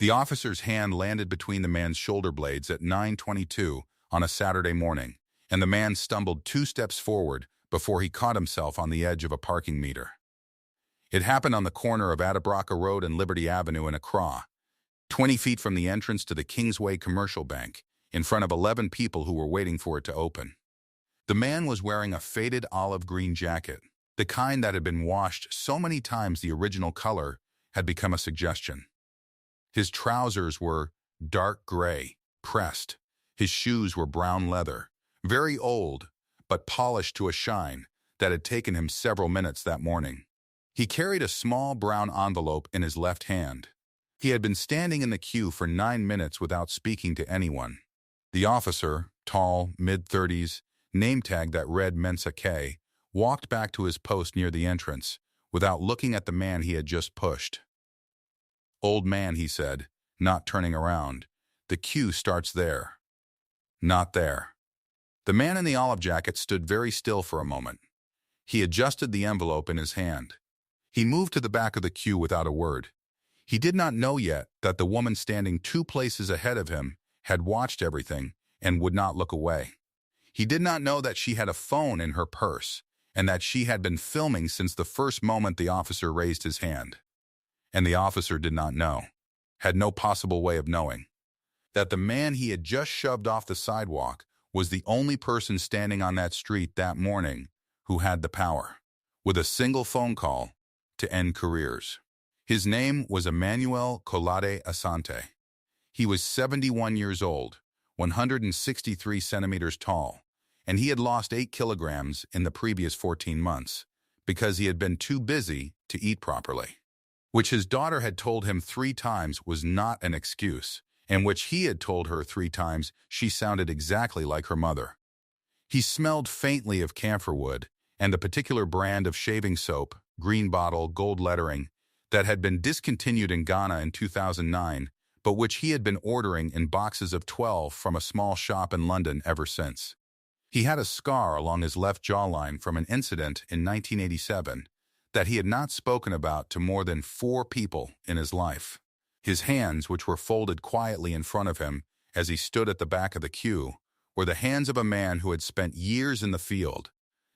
The officer's hand landed between the man's shoulder blades at 9:22 on a Saturday morning, and the man stumbled 2 steps forward before he caught himself on the edge of a parking meter. It happened on the corner of Atabraka Road and Liberty Avenue in Accra, 20 feet from the entrance to the Kingsway Commercial Bank, in front of 11 people who were waiting for it to open. The man was wearing a faded olive green jacket, the kind that had been washed so many times the original color had become a suggestion. His trousers were dark gray, pressed. His shoes were brown leather, very old, but polished to a shine that had taken him several minutes that morning. He carried a small brown envelope in his left hand. He had been standing in the queue for 9 minutes without speaking to anyone. The officer, tall, mid-30s, name tag that read Mensa K, walked back to his post near the entrance without looking at the man he had just pushed. "Old man," he said, not turning around. "The queue starts there." "Not there." The man in the olive jacket stood very still for a moment. He adjusted the envelope in his hand. He moved to the back of the queue without a word. He did not know yet that the woman standing 2 places ahead of him had watched everything and would not look away. He did not know that she had a phone in her purse and that she had been filming since the first moment the officer raised his hand. And the officer did not know, had no possible way of knowing, that the man he had just shoved off the sidewalk was the only person standing on that street that morning who had the power, with a single phone call, to end careers. His name was Emmanuel Kolade Asante. He was 71 years old, 163 centimeters tall, and he had lost 8 kilograms in the previous 14 months because he had been too busy to eat properly, which his daughter had told him 3 times was not an excuse, and which he had told her 3 times she sounded exactly like her mother. He smelled faintly of camphor wood and the particular brand of shaving soap, green bottle, gold lettering, that had been discontinued in Ghana in 2009, but which he had been ordering in boxes of 12 from a small shop in London ever since. He had a scar along his left jawline from an incident in 1987 that he had not spoken about to more than 4 people in his life. His hands, which were folded quietly in front of him as he stood at the back of the queue, were the hands of a man who had spent years in the field,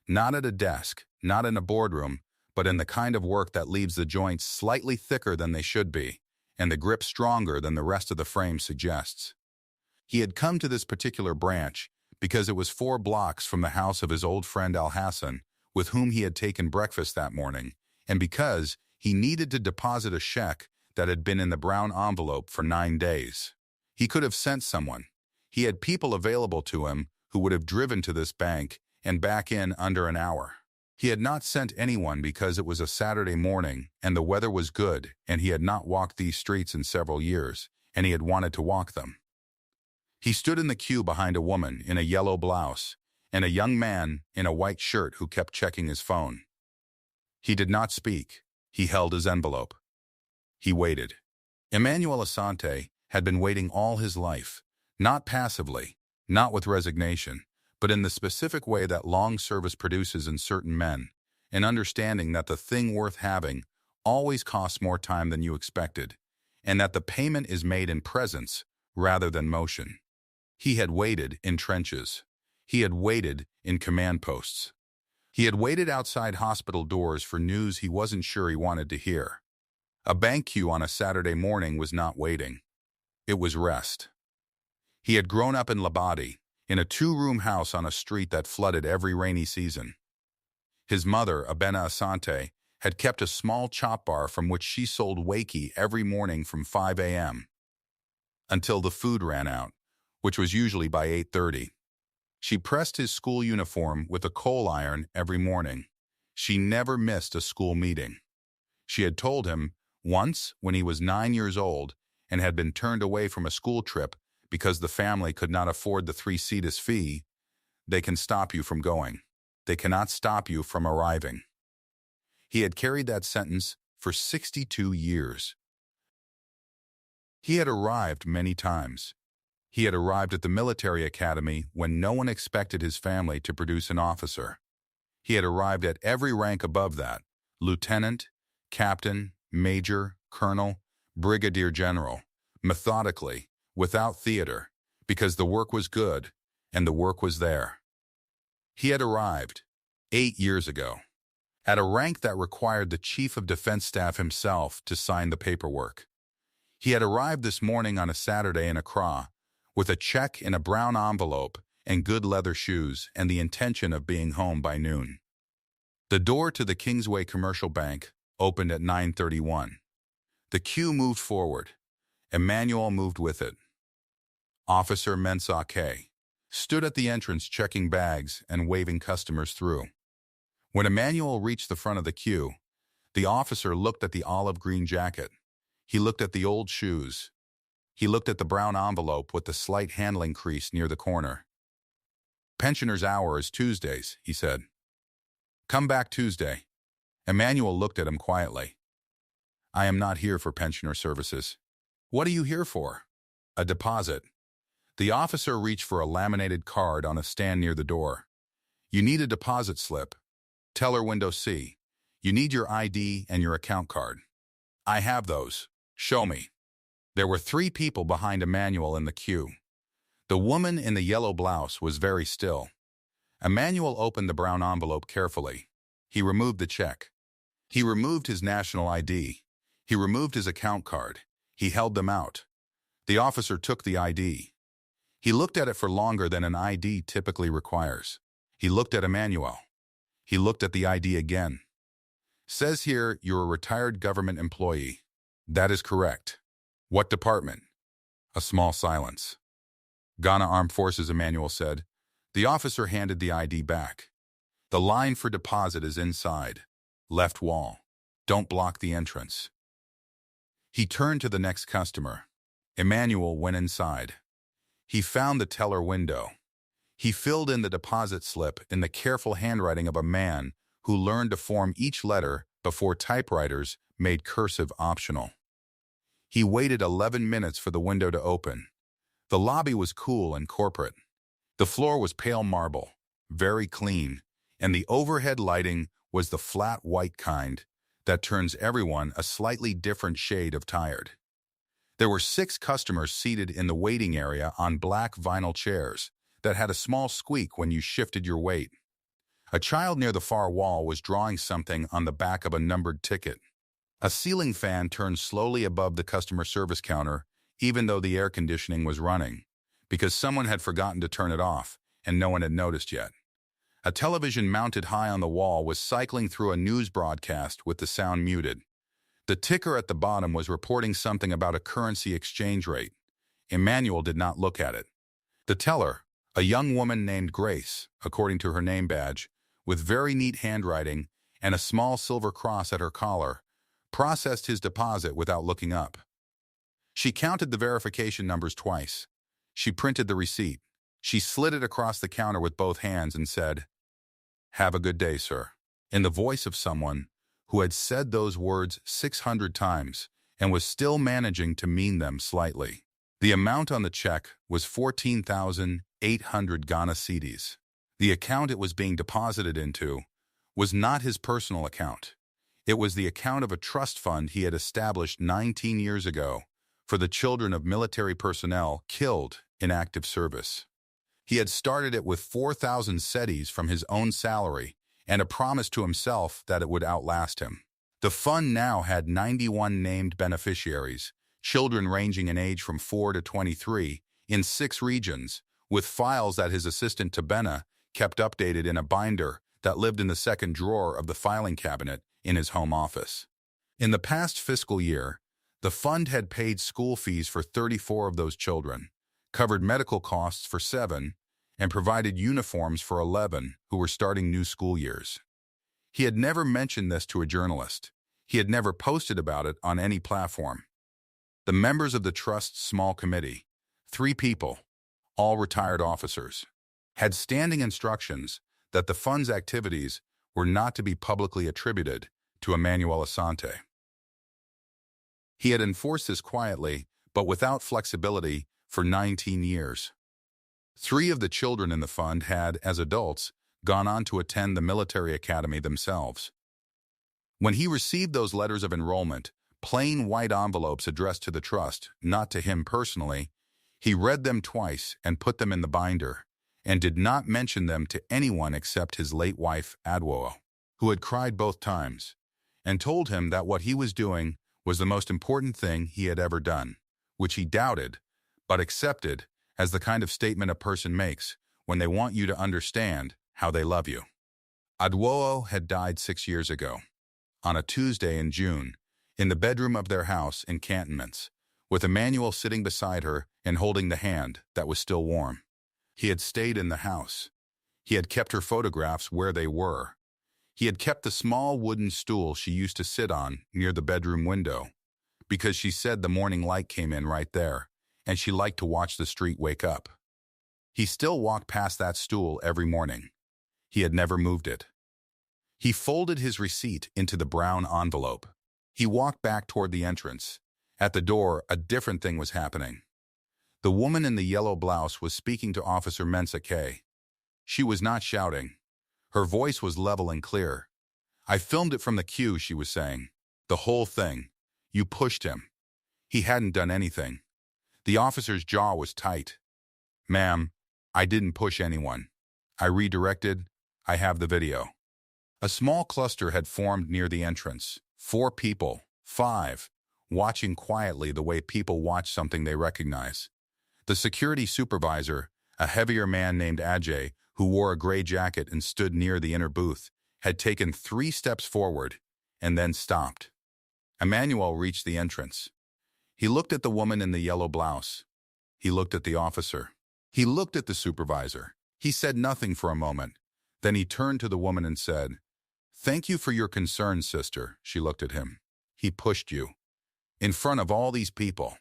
not at a desk, not in a boardroom, but in the kind of work that leaves the joints slightly thicker than they should be, and the grip stronger than the rest of the frame suggests. He had come to this particular branch because it was 4 blocks from the house of his old friend Al-Hassan, with whom he had taken breakfast that morning, and because he needed to deposit a check that had been in the brown envelope for 9 days. He could have sent someone. He had people available to him who would have driven to this bank and back in under an hour. He had not sent anyone because it was a Saturday morning and the weather was good, and he had not walked these streets in several years, and he had wanted to walk them. He stood in the queue behind a woman in a yellow blouse and a young man in a white shirt who kept checking his phone. He did not speak. He held his envelope. He waited. Emmanuel Asante had been waiting all his life, not passively, not with resignation, but in the specific way that long service produces in certain men, an understanding that the thing worth having always costs more time than you expected, and that the payment is made in presence rather than motion. He had waited in trenches. He had waited in command posts. He had waited outside hospital doors for news he wasn't sure he wanted to hear. A bank queue on a Saturday morning was not waiting. It was rest. He had grown up in Labadi, in a 2-room house on a street that flooded every rainy season. His mother, Abena Asante, had kept a small chop bar from which she sold wakey every morning from 5 a.m. until the food ran out, which was usually by 8:30. She pressed his school uniform with a coal iron every morning. She never missed a school meeting. She had told him once when he was 9 years old and had been turned away from a school trip because the family could not afford the 3 cedis fee, "They can stop you from going. They cannot stop you from arriving." He had carried that sentence for 62 years. He had arrived many times. He had arrived at the military academy when no one expected his family to produce an officer. He had arrived at every rank above that: lieutenant, captain, major, colonel, brigadier general, methodically, without theater, because the work was good and the work was there. He had arrived 8 years ago, at a rank that required the Chief of Defense Staff himself to sign the paperwork. He had arrived this morning on a Saturday in Accra, with a check in a brown envelope and good leather shoes and the intention of being home by noon. The door to the Kingsway Commercial Bank opened at 9:31. The queue moved forward. Emmanuel moved with it. Officer Mensah K. stood at the entrance checking bags and waving customers through. When Emmanuel reached the front of the queue, the officer looked at the olive green jacket. He looked at the old shoes. He looked at the brown envelope with the slight handling crease near the corner. "Pensioner's hour is Tuesdays," he said. "Come back Tuesday." Emmanuel looked at him quietly. "I am not here for pensioner services." "What are you here for?" "A deposit." The officer reached for a laminated card on a stand near the door. "You need a deposit slip. Teller window C. You need your ID and your account card." "I have those. Show me." There were 3 people behind Emmanuel in the queue. The woman in the yellow blouse was very still. Emmanuel opened the brown envelope carefully. He removed the check. He removed his national ID. He removed his account card. He held them out. The officer took the ID. He looked at it for longer than an ID typically requires. He looked at Emmanuel. He looked at the ID again. "Says here you're a retired government employee." "That is correct." "What department?" A small silence. "Ghana Armed Forces," Emmanuel said. The officer handed the ID back. "The line for deposit is inside. Left wall. Don't block the entrance." He turned to the next customer. Emmanuel went inside. He found the teller window. He filled in the deposit slip in the careful handwriting of a man who learned to form each letter before typewriters made cursive optional. He waited 11 minutes for the window to open. The lobby was cool and corporate. The floor was pale marble, very clean, and the overhead lighting was the flat white kind that turns everyone a slightly different shade of tired. There were 6 customers seated in the waiting area on black vinyl chairs that had a small squeak when you shifted your weight. A child near the far wall was drawing something on the back of a numbered ticket. A ceiling fan turned slowly above the customer service counter, even though the air conditioning was running, because someone had forgotten to turn it off and no one had noticed yet. A television mounted high on the wall was cycling through a news broadcast with the sound muted. The ticker at the bottom was reporting something about a currency exchange rate. Emmanuel did not look at it. The teller, a young woman named Grace, according to her name badge, with very neat handwriting and a small silver cross at her collar, processed his deposit without looking up. She counted the verification numbers twice. She printed the receipt. She slid it across the counter with both hands and said, "Have a good day, sir," in the voice of someone who had said those words 600 times and was still managing to mean them slightly. The amount on the check was 14,800 Ghana cedis. The account it was being deposited into was not his personal account. It was the account of a trust fund he had established 19 years ago for the children of military personnel killed in active service. He had started it with 4,000 cedis from his own salary and a promise to himself that it would outlast him. The fund now had 91 named beneficiaries, children ranging in age from 4 to 23, in 6 regions, with files that his assistant Tabena kept updated in a binder that lived in the second drawer of the filing cabinet in his home office. In the past fiscal year, the fund had paid school fees for 34 of those children, covered medical costs for 7, and provided uniforms for 11 who were starting new school years. He had never mentioned this to a journalist. He had never posted about it on any platform. The members of the Trust's small committee, 3 people, all retired officers, had standing instructions that the fund's activities were not to be publicly attributed to Emmanuel Asante. He had enforced this quietly, but without flexibility, for 19 years. 3 of the children in the fund had, as adults, gone on to attend the military academy themselves. When he received those letters of enrollment, plain white envelopes addressed to the trust, not to him personally. He read them twice and put them in the binder, and did not mention them to anyone except his late wife, Adwo, who had cried both times, and told him that what he was doing was the most important thing he had ever done, which he doubted, but accepted as the kind of statement a person makes when they want you to understand how they love you. Adwo had died 6 years ago, on a Tuesday in June, in the bedroom of their house in Cantonments, with Emmanuel sitting beside her and holding the hand that was still warm. He had stayed in the house. He had kept her photographs where they were. He had kept the small wooden stool she used to sit on near the bedroom window, because she said the morning light came in right there, and she liked to watch the street wake up. He still walked past that stool every morning. He had never moved it. He folded his receipt into the brown envelope. He walked back toward the entrance. At the door, a different thing was happening. The woman in the yellow blouse was speaking to Officer Mensa K. She was not shouting. Her voice was level and clear. "I filmed it from the queue," she was saying. "The whole thing. You pushed him. He hadn't done anything." The officer's jaw was tight. "Ma'am, I didn't push anyone. I redirected. I have the video." A small cluster had formed near the entrance. 4 people, 5, watching quietly the way people watch something they recognize. The security supervisor, a heavier man named Ajay, who wore a gray jacket and stood near the inner booth, had taken 3 steps forward and then stopped. Emmanuel reached the entrance. He looked at the woman in the yellow blouse. He looked at the officer. He looked at the supervisor. He said nothing for a moment. Then he turned to the woman and said, "Thank you for your concern, sister." She looked at him. "He pushed you. In front of all these people."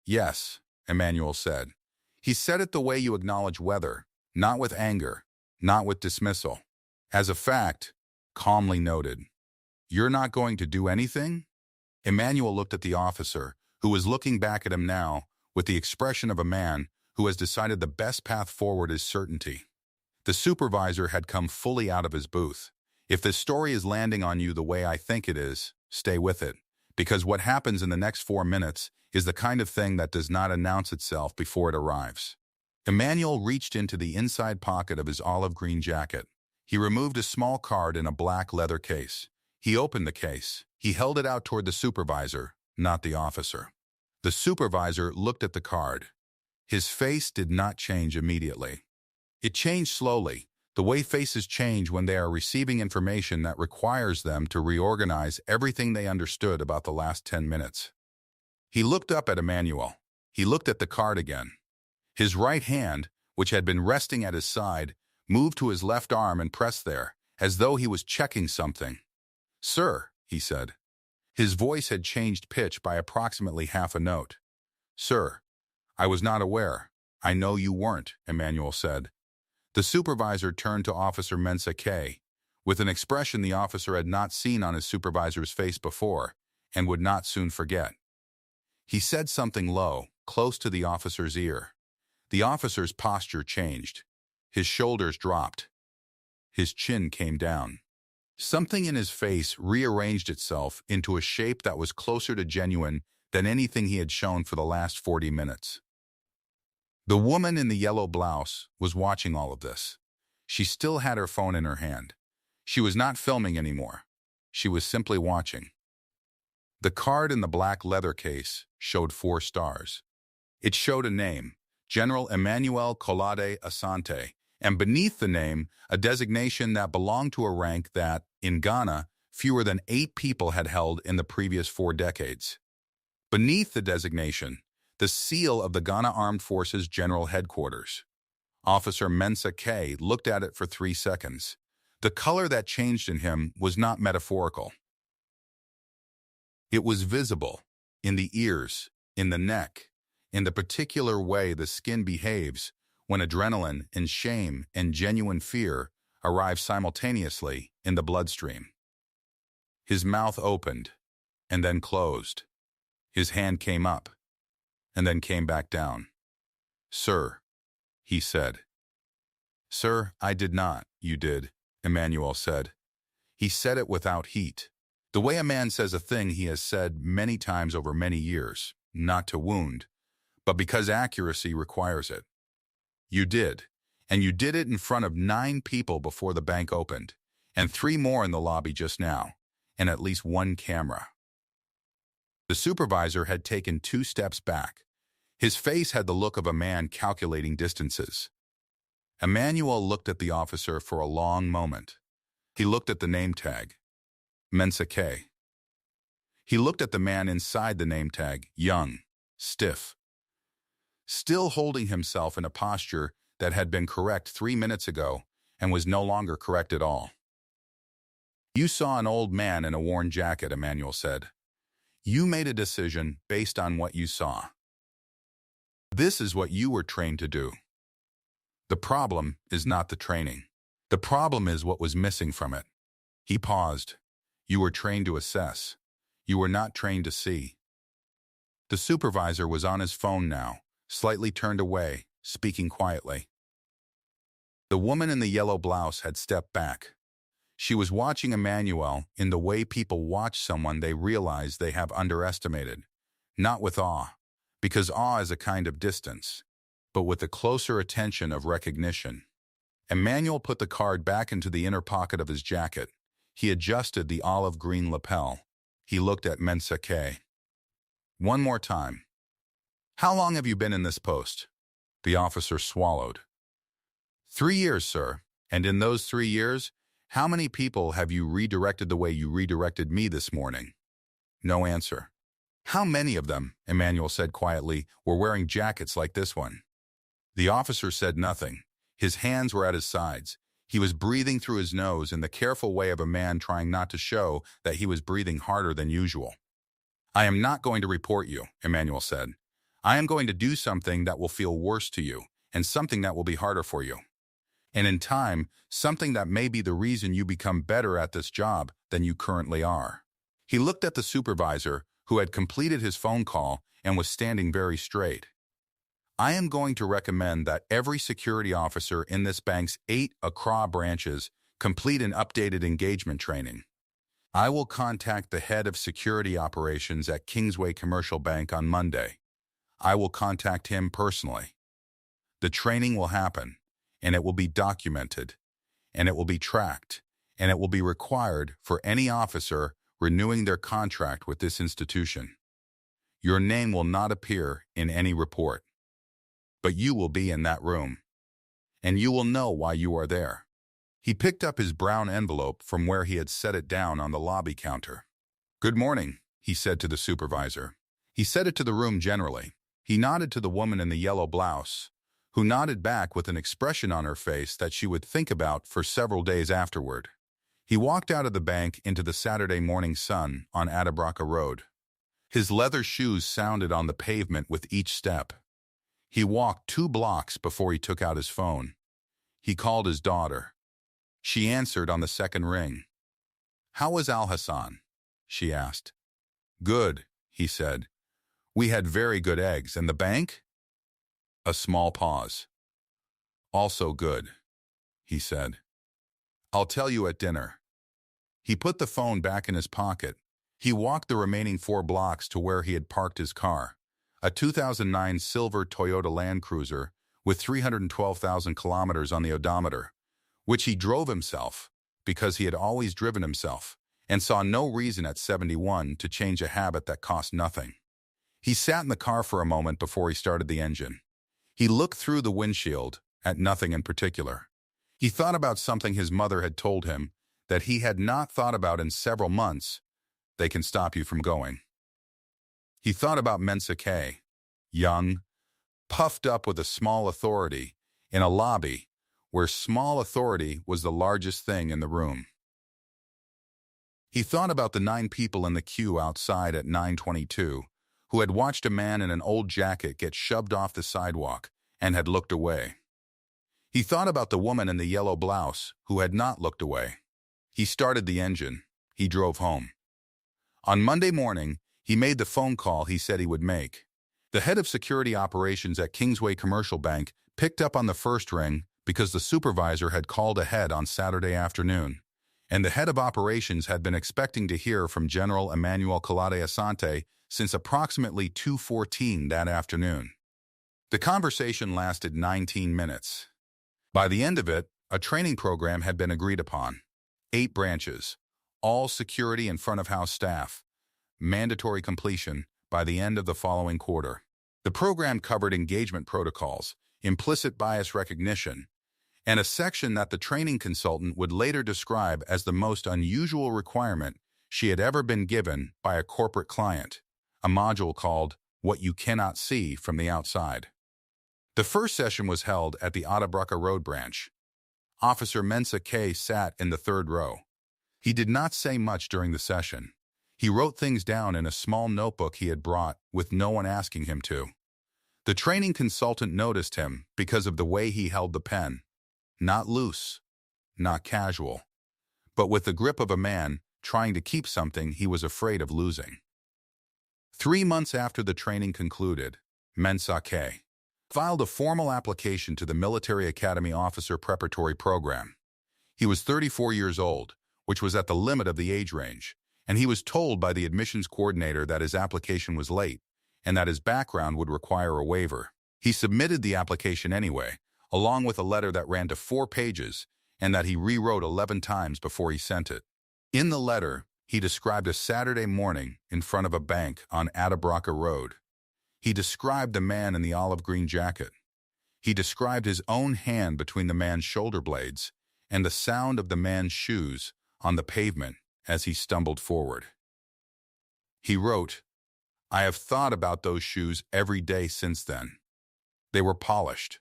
"Yes," Emmanuel said. "He said it the way you acknowledge weather, not with anger, not with dismissal. As a fact," calmly noted. "You're not going to do anything?" Emmanuel looked at the officer, who was looking back at him now with the expression of a man who has decided the best path forward is certainty. The supervisor had come fully out of his booth. "If this story is landing on you the way I think it is, stay with it, because what happens in the next 4 minutes is the kind of thing that does not announce itself before it arrives." Emmanuel reached into the inside pocket of his olive green jacket. He removed a small card in a black leather case. He opened the case. He held it out toward the supervisor, not the officer. The supervisor looked at the card. His face did not change immediately. It changed slowly, the way faces change when they are receiving information that requires them to reorganize everything they understood about the last 10 minutes. He looked up at Emmanuel. He looked at the card again. His right hand, which had been resting at his side, moved to his left arm and pressed there, as though he was checking something. "Sir," he said. His voice had changed pitch by approximately half a note. "Sir, I was not aware. I know you weren't," Emmanuel said. The supervisor turned to Officer Mensa K, with an expression the officer had not seen on his supervisor's face before, and would not soon forget. He said something low, close to the officer's ear. The officer's posture changed. His shoulders dropped. His chin came down. Something in his face rearranged itself into a shape that was closer to genuine than anything he had shown for the last 40 minutes. The woman in the yellow blouse was watching all of this. She still had her phone in her hand. She was not filming anymore. She was simply watching. The card in the black leather case showed 4 stars. It showed a name, General Emmanuel Kolade Asante, and beneath the name, a designation that belonged to a rank that, in Ghana, fewer than 8 people had held in the previous 4 decades. Beneath the designation, the seal of the Ghana Armed Forces General Headquarters. Officer Mensa K looked at it for 3 seconds. The color that changed in him was not metaphorical. It was visible, in the ears, in the neck, in the particular way the skin behaves when adrenaline and shame and genuine fear arrive simultaneously in the bloodstream. His mouth opened, and then closed. His hand came up, and then came back down. "Sir," he said. "Sir, I did not." "You did," Emmanuel said. He said it without heat. The way a man says a thing he has said many times over many years, not to wound, but because accuracy requires it. You did, and you did it in front of 9 people before the bank opened, and 3 more in the lobby just now, and at least 1 camera. The supervisor had taken 2 steps back. His face had the look of a man calculating distances. Emmanuel looked at the officer for a long moment. He looked at the name tag, Mensa K. He looked at the man inside the name tag, young, stiff, still holding himself in a posture that had been correct 3 minutes ago and was no longer correct at all. You saw an old man in a worn jacket, Emmanuel said. You made a decision based on what you saw. This is what you were trained to do. The problem is not the training. The problem is what was missing from it. He paused. You were trained to assess. You were not trained to see. The supervisor was on his phone now, slightly turned away, speaking quietly. The woman in the yellow blouse had stepped back. She was watching Emmanuel in the way people watch someone they realize they have underestimated, not with awe, because awe is a kind of distance, but with the closer attention of recognition. Emmanuel put the card back into the inner pocket of his jacket. He adjusted the olive green lapel. He looked at Mensa K. One more time. How long have you been in this post? The officer swallowed. 3 years, sir. And in those 3 years, how many people have you redirected the way you redirected me this morning? No answer. How many of them, Emmanuel said quietly, were wearing jackets like this one? The officer said nothing. His hands were at his sides. He was breathing through his nose in the careful way of a man trying not to show that he was breathing harder than usual. I am not going to report you, Emmanuel said. I am going to do something that will feel worse to you, and something that will be harder for you. And in time, something that may be the reason you become better at this job than you currently are. He looked at the supervisor, who had completed his phone call and was standing very straight. I am going to recommend that every security officer in this bank's 8 Accra branches complete an updated engagement training. I will contact the head of security operations at Kingsway Commercial Bank on Monday. I will contact him personally. The training will happen, and it will be documented, and it will be tracked, and it will be required for any officer renewing their contract with this institution. Your name will not appear in any report, but you will be in that room, and you will know why you are there. He picked up his brown envelope from where he had set it down on the lobby counter. Good morning, he said to the supervisor. He said it to the room generally. He nodded to the woman in the yellow blouse, who nodded back with an expression on her face that she would think about for several days afterward. He walked out of the bank into the Saturday morning sun on Atabraka Road. His leather shoes sounded on the pavement with each step. He walked 2 blocks before he took out his phone. He called his daughter. She answered on the second ring. How was Al-Hassan? She asked. Good, he said. We had very good eggs. And the bank? A small pause. Also good, he said. I'll tell you at dinner. He put the phone back in his pocket. He walked the remaining 4 blocks to where he had parked his car, a 2009 silver Toyota Land Cruiser with 312,000 kilometers on the odometer, which he drove himself because he had always driven himself and saw no reason at 71 to change a habit that cost nothing. He sat in the car for a moment before he started the engine. He looked through the windshield at nothing in particular. He thought about something his mother had told him that he had not thought about in several months. They can stop you from going. He thought about Mensa K, young, puffed up with a small authority, in a lobby where small authority was the largest thing in the room. He thought about the 9 people in the queue outside at 9:22 who had watched a man in an old jacket get shoved off the sidewalk and had looked away. He thought about the woman in the yellow blouse who had not looked away. He started the engine. He drove home. On Monday morning, he made the phone call he said he would make. The head of security operations at Kingsway Commercial Bank picked up on the first ring because the supervisor had called ahead on Saturday afternoon, and the head of operations had been expecting to hear from General Emmanuel Calade Asante since approximately 2:14 that afternoon. The conversation lasted 19 minutes. By the end of it, a training program had been agreed upon. 8 branches, all security and front-of-house staff, mandatory completion by the end of the following quarter. The program covered engagement protocols, implicit bias recognition, and a section that the training consultant would later describe as the most unusual requirement she had ever been given by a corporate client, a module called What You Cannot See from the Outside. The first session was held at the Atabraka Road branch. Officer Mensa K. sat in the 3rd row. He did not say much during the session. He wrote things down in a small notebook he had brought with no one asking him to. The training consultant noticed him because of the way he held the pen. Not loose, not casual, but with the grip of a man trying to keep something he was afraid of losing. 3 months after the training concluded, Mensa K. filed a formal application to the Military Academy Officer Preparatory Program. He was 34 years old, which was at the limit of the age range, and he was told by the admissions coordinator that his application was late and that his background would require a waiver. He submitted the application anyway, along with a letter that ran to 4 pages and that he rewrote 11 times before he sent it. In the letter, he described a Saturday morning in front of a bank on Atabraka Road. He described the man in the olive green jacket. He described his own hand between the man's shoulder blades and the sound of the man's shoes on the pavement as he stumbled forward. He wrote, "I have thought about those shoes every day since then. They were polished.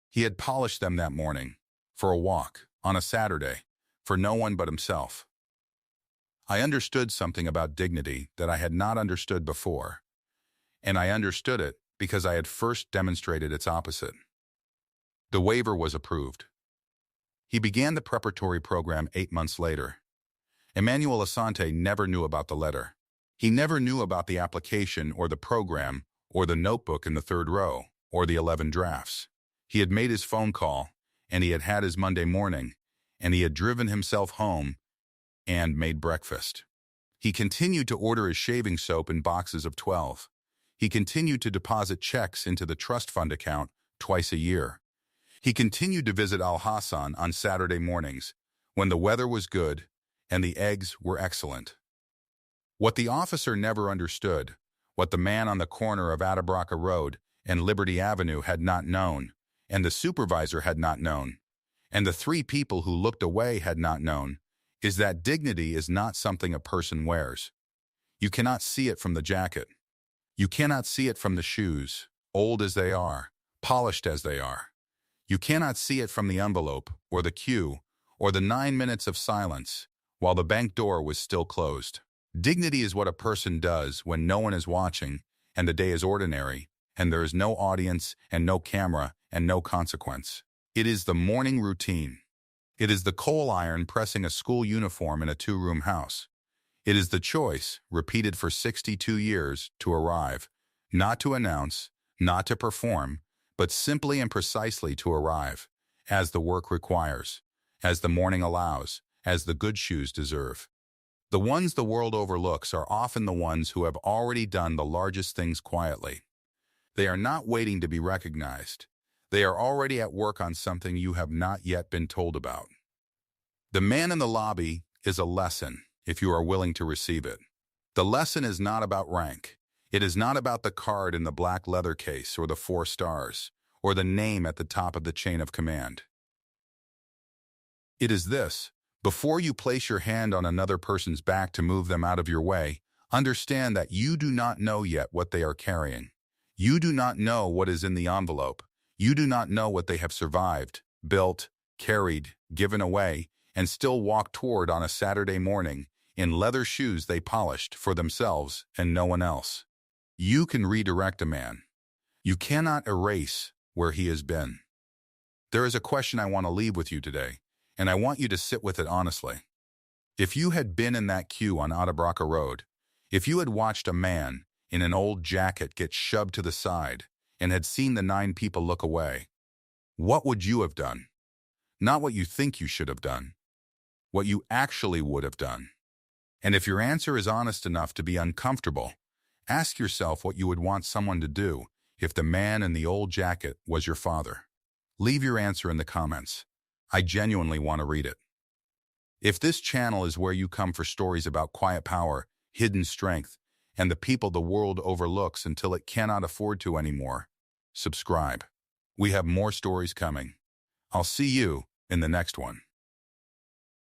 He had polished them that morning, for a walk, on a Saturday, for no one but himself. I understood something about dignity that I had not understood before, and I understood it because I had first demonstrated its opposite." The waiver was approved. He began the preparatory program 8 months later. Emmanuel Asante never knew about the letter. He never knew about the application or the program or the notebook in the 3rd row or the 11 drafts. He had made his phone call, and he had had his Monday morning, and he had driven himself home and made breakfast. He continued to order his shaving soap in boxes of 12. He continued to deposit checks into the trust fund account twice a year. He continued to visit Al Hassan on Saturday mornings, when the weather was good and the eggs were excellent. What the officer never understood, what the man on the corner of Atabraka Road and Liberty Avenue had not known, and the supervisor had not known, and the 3 people who looked away had not known, is that dignity is not something a person wears. You cannot see it from the jacket. You cannot see it from the shoes, old as they are, polished as they are. You cannot see it from the envelope, or the queue, or the 9 minutes of silence, while the bank door was still closed. Dignity is what a person does when no one is watching, and the day is ordinary, and there is no audience, and no camera, and no consequence. It is the morning routine. It is the coal iron pressing a school uniform in a 2-room house. It is the choice, repeated for 62 years, to arrive, not to announce, not to perform, but simply and precisely to arrive, as the work requires, as the morning allows, as the good shoes deserve. The ones the world overlooks are often the ones who have already done the largest things quietly. They are not waiting to be recognized. They are already at work on something you have not yet been told about. The man in the lobby is a lesson, if you are willing to receive it. The lesson is not about rank. It is not about the card in the black leather case or the 4 stars, or the name at the top of the chain of command. It is this: before you place your hand on another person's back to move them out of your way, understand that you do not know yet what they are carrying. You do not know what is in the envelope. You do not know what they have survived, built, carried, given away, and still walk toward on a Saturday morning in leather shoes they polished for themselves and no one else. You can redirect a man. You cannot erase where he has been. There is a question I want to leave with you today, and I want you to sit with it honestly. If you had been in that queue on Atabraka Road, if you had watched a man in an old jacket get shoved to the side and had seen the 9 people look away, what would you have done? Not what you think you should have done. what you actually would have done. And if your answer is honest enough to be uncomfortable, ask yourself what you would want someone to do if the man in the old jacket was your father. Leave your answer in the comments. I genuinely want to read it. If this channel is where you come for stories about quiet power, hidden strength, and the people the world overlooks until it cannot afford to anymore, subscribe. We have more stories coming. I'll see you in the next one.